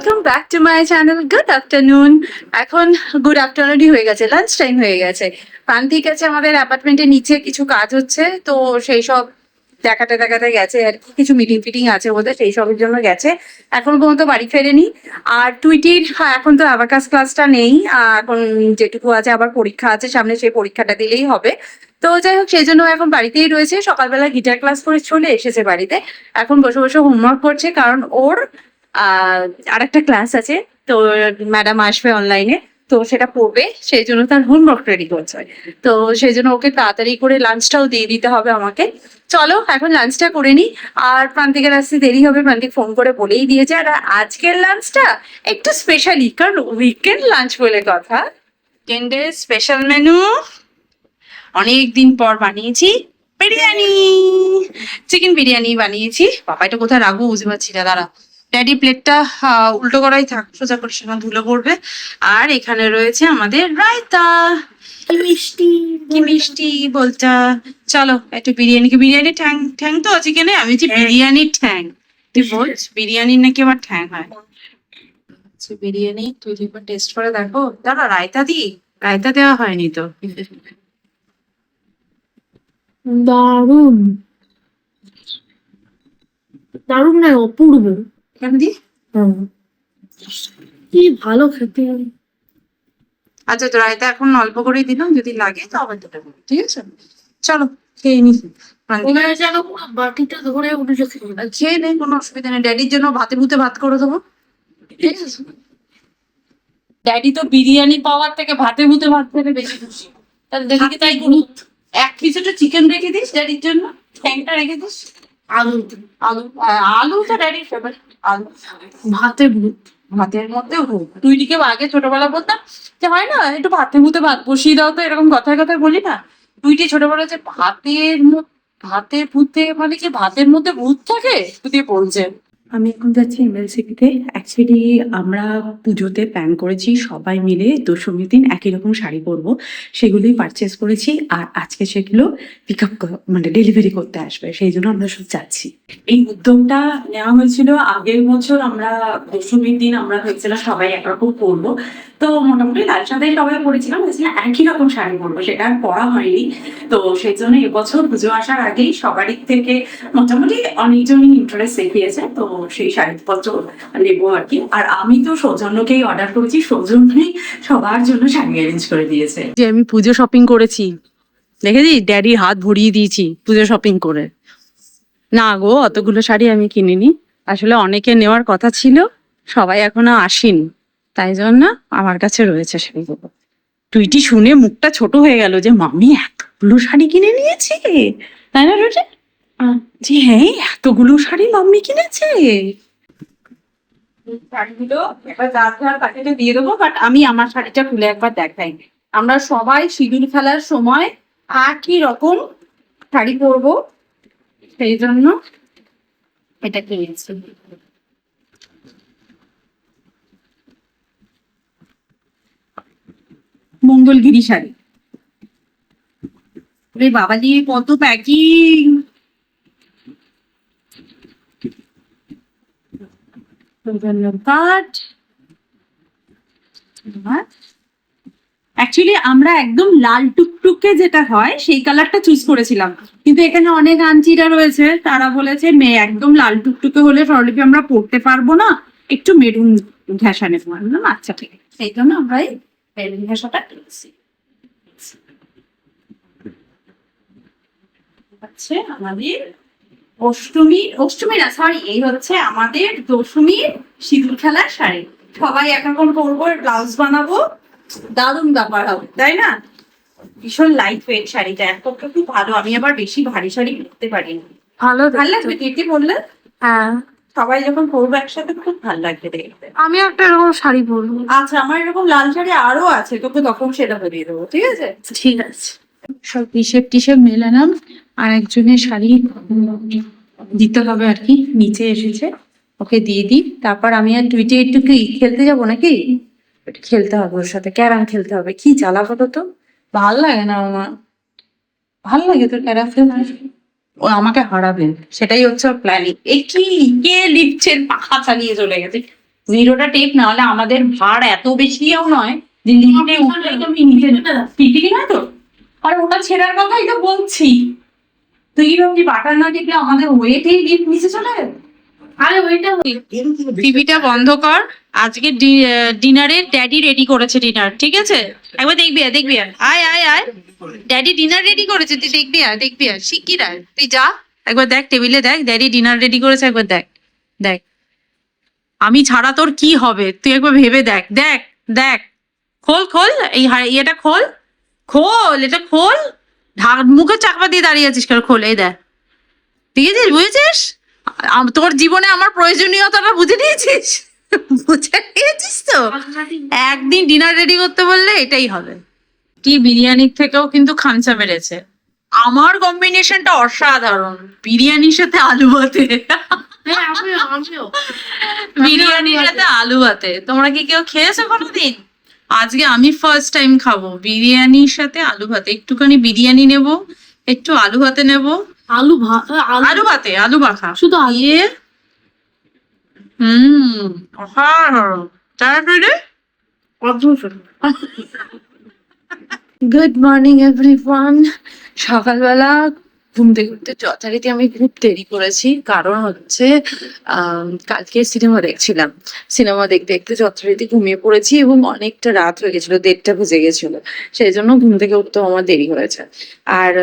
Welcome back to my channel. Good afternoon. এখন good আফটারনুনই হয়ে গেছে, লাঞ্চ টাইম হয়ে গেছে। প্রান্তিক আছে আমাদের অ্যাপার্টমেন্টের নিচে, কিছু কাজ হচ্ছে তো সেই সব দেখাতে দেখাতে গেছে আর কি। কিছু মিটিং ফিটিং আছে ওদের, সেই সবের জন্য গেছে। এখন পর্যন্ত বাড়ি ফেরেনি। আর টুইটির এখন তো অ্যাবাকাস ক্লাসটা নেই, এখন যেটুকু আছে আবার পরীক্ষা আছে সামনে, সেই পরীক্ষাটা দিলেই হবে। তো যাই হোক, সেই জন্য এখন বাড়িতেই রয়েছে। সকালবেলা গিটার ক্লাস করে চলে এসেছে বাড়িতে। এখন বসে বসে হোমওয়ার্ক করছে, কারণ ওর আরেকটা ক্লাস আছে। তো ম্যাডাম আসবে অনলাইনে, তো সেটা পড়বে, সেই জন্য তার হোমওয়ার্ক রেডি করছে। তো সেই জন্য ওকে তাড়াতাড়ি করে লাঞ্চটাও দিয়ে দিতে হবে আমাকে। চলো এখন লাঞ্চটা করে নিই। আর প্রান্তিকের আসতে দেরি হবে, প্রান্তিক ফোন করে বলেই দিয়েছে। আর আজকের লাঞ্চটা একটু স্পেশালি, কারণ উইকেন্ড লাঞ্চ বলে কথা। উইকেন্ডের স্পেশাল মেনু অনেক দিন পর বানিয়েছি বিরিয়ানি, চিকেন বিরিয়ানি বানিয়েছি। বাবা এটা কোথায় রাখবো বুঝতে পারছি না, দাঁড়া। ড্যাডি প্লেটটা উল্টো করাই থাক, সোজা করে সেখানে ধুলো পড়বে। আর এখানে রয়েছে আমাদের রায়তা। কি মিষ্টি, কি মিষ্টি বলটা। চলো একটু বিরিয়ানি ঠ্যাং ঠ্যাং তো চিকেনে, আমি যে বিরিয়ানির ঠ্যাং, তুই বলছ বিরিয়ানির নাকি আবার ঠ্যাং হয়। বিরিয়ানি তুই একবার টেস্ট করে দেখো। দাঁড়া, রায়তা দি, রায়তা দেওয়া হয়নি তো। দারুণ, দারুণ নয়, অপূর্ব। কেন দি? কি ভালো খেতে। আচ্ছা, তো রায়তা এখন অল্প করেই দিলাম, যদি লাগে তো আবার দুটো দেবো, ঠিক আছে? চলো খেয়ে নি। ওনারা যেন পুরো বাটিটা ধরে উঠে খেয়ে খেয়ে নেই, কোনো অসুবিধা নেই। ড্যাডির জন্য ভাতে ভুতে ভাত করে দেবো, ঠিক আছে? ড্যাডি তো বিরিয়ানি পাওয়ার থেকে ভাতে ভুতে ভাত খেতে বেশি খুশি। তাহলে ড্যাডিকে তাই করুন, এক পিস একটু চিকেন রেখে দিস ড্যাডির জন্য, ঠ্যাংটা রেখে দিস। আলু আলু, আলু তো ড্যাডির ফেভারিট। আলু ভাতে ভূত। ভাতের মধ্যে হোক। তুই দিকে আগে ছোটবেলা বলতাম যে হয় না একটু ভাতে ভুতে ভাত বসিয়ে দাও, তো এরকম কথায় কথায় বলি না। তুইটি ছোটবেলা যে ভাতে ভূতে, মানে কি ভাতের মধ্যে ভূত থাকে তুই বলছে। আমি এখন যাচ্ছি এমএলসিপিতে। অ্যাকচুয়ালি আমরা পুজোতে প্ল্যান করেছি সবাই মিলে দশমীর দিন একই রকম শাড়ি পরবো, সেগুলোই পারচেস করেছি। আর আজকে সেগুলো পিক আপ মানে ডেলিভারি করতে আসবে, সেই জন্য আমরা সব যাচ্ছি। এই উদ্যোগটা নেওয়া হয়েছিল আগের বছর। আমরা দশমীর দিন আমরা ভেবেছিলাম সবাই একরকম পরবো, তো মোটামুটি লাল সাদাই সবাই পরেছিলাম, ভেবেছিলাম একই রকম শাড়ি পরবো, সেটা আর পরা হয়নি। তো সেই জন্য এবছর পুজো আসার আগেই সবারই থেকে মোটামুটি অনেকজনই ইন্টারেস্ট দেখিয়েছে, তো সেই শাড়িপত্র নেবো আর কি। আর আমি তো সৌজন্যকেই অর্ডার করেছি, সৌজন্যই সবার জন্য শাড়ি অ্যারেঞ্জ করে দিয়েছে। যে আমি পুজো শপিং করেছি, দেখেছি ড্যাডির হাত ভরিয়ে দিয়েছি পুজো শপিং করে। না গো, অতগুলো শাড়ি আমি কিনিনি, আসলে অনেকে নেওয়ার কথা ছিল, সবাই এখনো আসেনি, তাই জন্য আমার কাছে রয়েছে শাড়িগুলো। টুইটি শুনে মুখটা ছোট হয়ে গেল যে মাম্মি এতগুলো শাড়ি কিনে নিয়েছে, তাই না রোজে? জি হ্যাঁ, এতগুলো শাড়ি মাম্মি কিনেছে। শাড়িগুলো একবার যার যার প্যাকেটে দিয়ে দেবো, বাট আমি আমার শাড়িটা খুলে একবার দেখাই। আমরা সবাই সিঁদুর খেলার সময় একই রকম শাড়ি পরবো, সেই জন্য এটা কিনেছি। মঙ্গলগিরি শাড়ি। ওরে বাবা দিয়ে কত প্যাকিং! ধন্যবাদ। অ্যাকচুয়ালি আমরা একদম লাল টুকটুকে যেটা হয় সেই কালারটা চুজ করেছিলাম, কিন্তু এখানে অনেক আন্টিরা রয়েছে, তারা বলেছে মেয়ে একদম লাল টুকটুকে হলে স্বরলিপি আমরা পড়তে পারবো না, একটু মেরুন ঘেঁষা নেবো। বললাম আচ্ছা ঠিক আছে, সেই জন্য আমরা এই মেরুন ঘেঁষাটা কিনছি। হচ্ছে আমাদের অষ্টমী না সরি, এই হচ্ছে আমাদের দশমীর সিঁদুর খেলার শাড়ি। সবাই এখন পরবো, ব্লাউজ বানাবো, দারুণ ব্যাপার হবে তাই না? ভীষণ লাইট ওয়েট শাড়িটা, এত খুব ভালো। আমি আবার বেশি ভারী শাড়ি পরতে পারি না। ভালো ভালো লাগবে দিদি বললে? হ্যাঁ, সবাই যখন পরবো একসাথে খুব ভালো লাগবে দেখতে। আমি একটা এরকম শাড়ি পরবো। আচ্ছা, আমার এরকম লাল শাড়ি আরো আছে, তোকে তখন সেটা ভরিয়ে দেবো, ঠিক আছে? ঠিক আছে। সব হিসেব টিসেব মেলালাম, আর একজনের শাড়ি দিতে হবে আর কি, নিচে এসেছে, ওকে দিয়ে দিই। তারপর আমি আর টুইটে একটু কি খেলতে যাবো নাকি? একটু খেলতে হবে ওর সাথে, ক্যারাম খেলতে হবে। কি জ্বালা বলো তো, ভাল লাগে না আমার। ভাল লাগে তোর ক্যারাম খেলতে? ও আমাকে হারাবে, সেটাই হচ্ছে ওর প্ল্যানিং। এ কি, কে লিখছেন পাখা চালিয়ে চলে গেছে। জিরোটা টেপ না হলে আমাদের ভার এত বেশিও নয় যে লিফটে উঠলেই তুমি নিচে টিকিটি না তো। আর ওটা ছেড়ার কথাই তো বলছি, তুই কি ভাবছি বাটার না টিপলে আমাদের ওয়েটেই লিফট নিচে চলে যাবে? আরে ওইটা টিভিটা বন্ধ কর, আজকে ডিনারে ড্যাডি রেডি করেছে ডিনার, ঠিক আছে? একবার দেখবি আর আয় আয় আয়, ড্যাডি ডিনার রেডি করেছে, তুই দেখবি আর শিগগির আয়, তুই যা একবার দেখ, টেবিলে দেখ ড্যাডি ডিনার রেডি করেছে, একবার দেখ দেখ। আমি ছাড়া তোর কি হবে তুই একবার ভেবে দেখ, দেখ দেখ, খোল এই ইয়েটা খোল, এটা খোল, মুখে চাকমা দিয়ে দাঁড়িয়ে আছিস কেন? খোল, এই দেখ, বুঝেছিস? তোর জীবনে আমার প্রয়োজনীয়তাটা বুঝে নিয়েছিস? বুঝে নিয়েছিস তো? একদিন ডিনার রেডি করতে বললে এটাই হবে। কি বিরিয়ানির থেকেও কিন্তু খামচা মেরেছে। আমার কম্বিনেশনটা অসাধারণ, বিরিয়ানির সাথে আলু ভাতে। হ্যাঁ, আমিও বিরিয়ানির সাথে আলু ভাতে তোমরা কি কেউ খেয়েছো কোনোদিন? আজকে আমি ফার্স্ট টাইম খাবো বিরিয়ানির সাথে আলু ভাতে। একটুখানি বিরিয়ানি নেব, একটু আলু ভাতে নেব, আলু ভাত আলু ভাতে আলু মাখা শুধু আলু। ইয়ে অসাধারণ। তারপরে গুড মর্নিং এভরিওয়ান। সকালবেলা ঘুম থেকে উঠতে যথারীতি আমি খুব দেরি করেছি, কারণ হচ্ছে কালকে সিনেমা দেখছিলাম। সিনেমা দেখতে দেখতে যথারীতি ঘুমিয়ে পড়েছি এবং অনেকটা রাত হয়ে গেছিল, 1:30 বেজে গেছিল, সেই জন্য ঘুম থেকে উঠতেও আমার দেরি হয়েছে। আর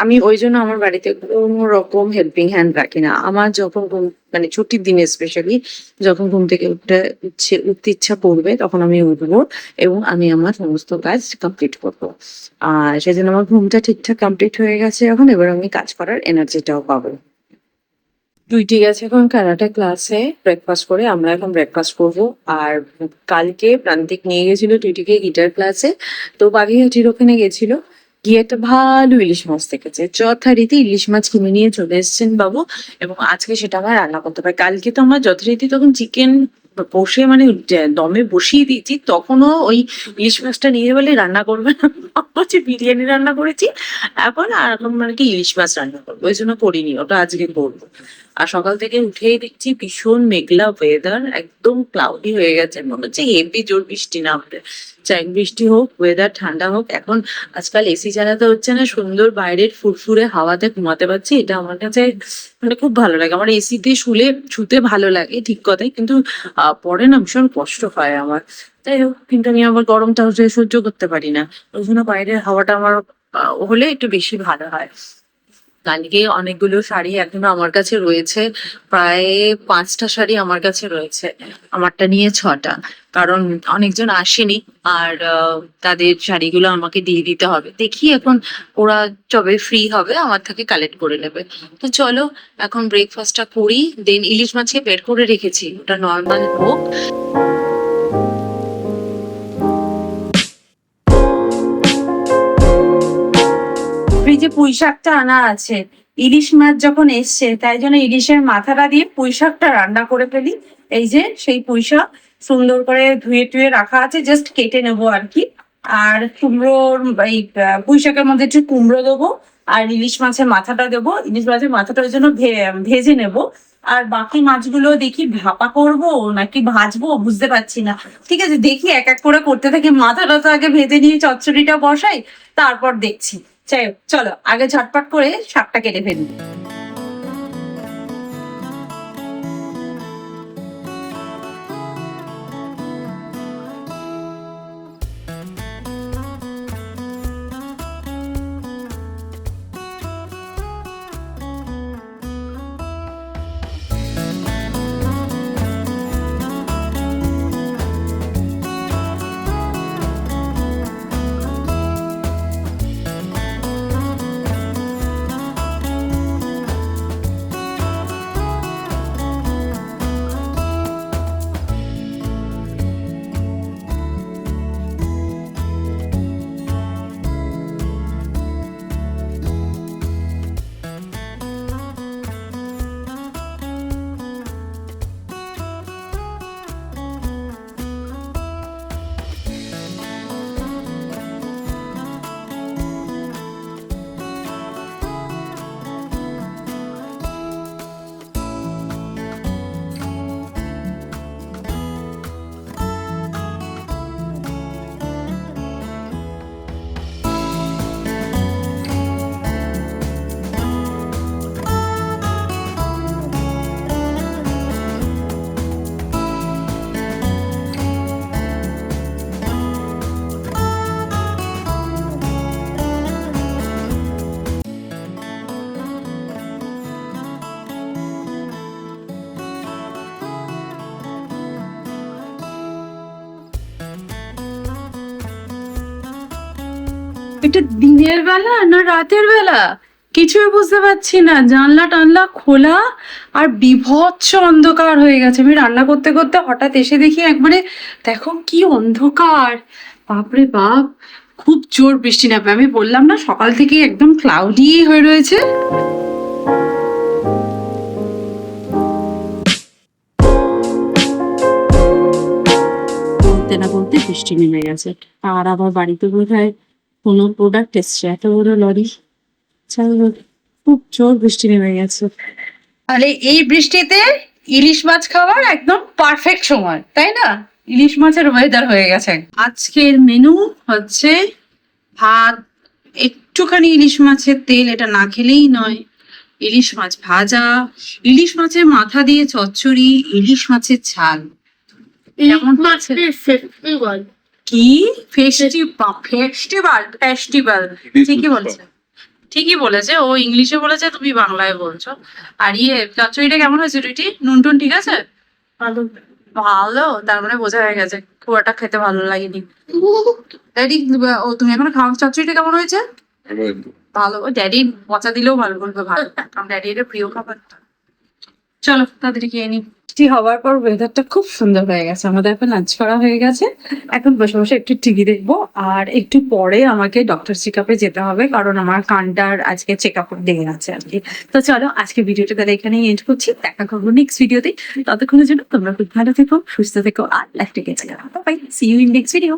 আমি ওই জন্য আমার বাড়িতে কোনো রকম হেল্পিং হ্যান্ড রাখি না। আমার যখন মানে ছুটির দিনে স্পেশালি যখন ঘুম থেকে উঠতে ইচ্ছা করবে তখন আমি উঠবো এবং আমি আমার সমস্ত কাজ কমপ্লিট করবো। আর সেই জন্য আমার ঘুমটা ঠিকঠাক কমপ্লিট হয়ে গেছে এখন, এবার আমি কাজ করার এনার্জিটাও পাবো। টুইটি গেছে এখন ক্যারাটে ক্লাসে, ব্রেকফাস্ট করে আমরা এখন ব্রেকফাস্ট করবো। আর কালকে প্রান্তিক নিয়ে গেছিল টুইটিকে গিটার ক্লাসে, তো বাগিহাটির ওখানে গেছিল, গিয়ে একটা ভালো ইলিশ মাছ দেখেছে, যথারীতি ইলিশ মাছ কিনে নিয়ে চলে এসেছেন বাবু, এবং আজকে সেটা আমার রান্না করতে পারে। কালকে তো আমার যথারীতি তখন চিকেন বসে মানে দমে বসিয়ে দিয়েছি, তখনও ওই ইলিশ মাছটা নিয়ে বলে রান্না করবে না, হচ্ছে বিরিয়ানি রান্না করেছি এখন, আর এখন মানে কি ইলিশ মাছ রান্না করবো, ওই জন্য করিনি, ওটা আজকে করবো। আর সকাল থেকে উঠেই দেখছি ভীষণ মেঘলা ওয়েদার, একদম ক্লাউডি হয়ে গেছে, মনে হচ্ছে হেভি জোর বৃষ্টি নামবে। চাই বৃষ্টি হোক, ওয়েদার ঠান্ডা হোক। এখন আজকাল এসি চালাতে হচ্ছে না, সুন্দর বাইরের ফুরফুরে হাওয়াতে ঘুমাতে পারছি, এটা আমার কাছে মানে খুব ভালো লাগে। আমার এসিতে শুতে ভালো লাগে ঠিক কথাই, কিন্তু পরে না ভীষণ কষ্ট হয় আমার। তাই হোক, কিন্তু আমি আবার গরমটা সহ্য করতে পারি না, ওই জন্য বাইরের হাওয়াটা আমার হলে একটু বেশি ভালো হয়। কালকে অনেকগুলো শাড়ি এখনো আমার কাছে রয়েছে, প্রায় 5টা শাড়ি আমার কাছে রয়েছে, আমারটা নিয়ে 6টা, কারণ অনেকজন আসেনি আর তাদের শাড়িগুলো আমাকে দিয়ে দিতে হবে। দেখি এখন ওরা যবে ফ্রি হবে আমার থেকে কালেক্ট করে নেবে। তো চলো এখন ব্রেকফাস্টটা করি, দেন ইলিশ মাছকে বের করে রেখেছি, ওটা নর্মাল হোক। ফ্রিজে পুঁই শাকটা আনা আছে, ইলিশ মাছ যখন এসছে তাই জন্য ইলিশের মাথাটা দিয়ে পুঁই শাকটা রান্না করে ফেলি। এই যে সেই পুঁই শাক সুন্দর করে ধুয়ে টুয়ে রাখা আছে, জাস্ট কেটে নেবো আর কি। আর কুমড়োর এই পুঁই শাকের মধ্যে একটু কুমড়ো দেবো, আর ইলিশ মাছের মাথাটা দেবো, ইলিশ মাছের মাথাটা ওই জন্য ভেজে নেবো। আর বাকি মাছগুলো দেখি ভাপা করব নাকি ভাজবো বুঝতে পারছি না। ঠিক আছে, দেখি এক এক করে করতে থাকি, মাথাটা তো আগে ভেজে নিয়ে চচ্চড়িটা বসাই, তারপর দেখছি। চলো আগে ঝটপট করে শাকটা কেটে ফেলি। এটা দিনের বেলা না রাতের বেলা কিছুই বুঝতে পারছি না, জানলা টানলা খোলা আর বিভৎস অন্ধকার হয়ে গেছে। আমি রান্না করতে করতে হঠাৎ এসে দেখি একবারে, দেখো কি অন্ধকার, বাপরে বাপ, খুব জোর বৃষ্টি নামবে। আমি বললাম না সকাল থেকে একদম ক্লাউডি হয়ে রয়েছে। বলতে না বলতে বৃষ্টি নেমে গেছে, আর আবার বাড়িতে বোধহয় কোনো প্রোডাক্ট এসছে, এত বড় লরি। চলো, খুব জোর বৃষ্টি নেমে গেছে। তাহলে এই বৃষ্টিতে ইলিশ মাছ খাওয়ার একদম পারফেক্ট সময়, তাই না? ইলিশ মাছের ওয়েদার হয়ে গেছে। আজকের মেনু হচ্ছে ভাত, একটুখানি ইলিশ মাছের তেল, এটা না খেলেই নয়, ইলিশ মাছ ভাজা, ইলিশ মাছের মাথা দিয়ে চচ্চড়ি, ইলিশ মাছের ঝাল। কেমন মাছের ফেস্টিভ্যাল? কি ফেস্টিভ্যাল? ফেস্টিভ্যাল ফেস্টিভ্যাল ঠিকই বলেছে, ঠিকই বলেছে। ও ইংলিশে বলেছে, তুমি বাংলায় বলছো। আর চচ্চড়িটা কেমন হয়েছে রুটি? নুন টুন ঠিক আছে? ভালো। ভালো, তার মানে বোঝা হয়ে গেছে খুব একটা খেতে ভালো লাগেনি। ড্যাডি, ও তুমি এখন খাওয়া, চচ্চড়িটা কেমন হয়েছে? ভালো। ড্যাডি পচা দিলেও ভালো বলবে ভালো, কারণ ড্যাডি এটা প্রিয় খাবার। চলো তাড়াতাড়ি খেয়ে নি। বৃষ্টি হওয়ার পর ওয়েদারটা খুব সুন্দর হয়ে গেছে, আমাদের এখন লাঞ্চ করা হয়ে গেছে। এখন বসে বসে একটু টিভি দেখবো, আর একটু পরে আমাকে ডক্টর চেক আপে যেতে হবে, কারণ আমার কানটার আজকে চেক আপ দিয়ে আছে আর কি। তো চলো আজকে ভিডিওটা তাহলে এখানেই এন্ড করছি, দেখা করবো নেক্সট ভিডিওতে। ততক্ষণের জন্য তোমরা খুব ভালো থেকো, সুস্থ থেকো, আর লাইফটাকে চালাও। Bye, see you in next video.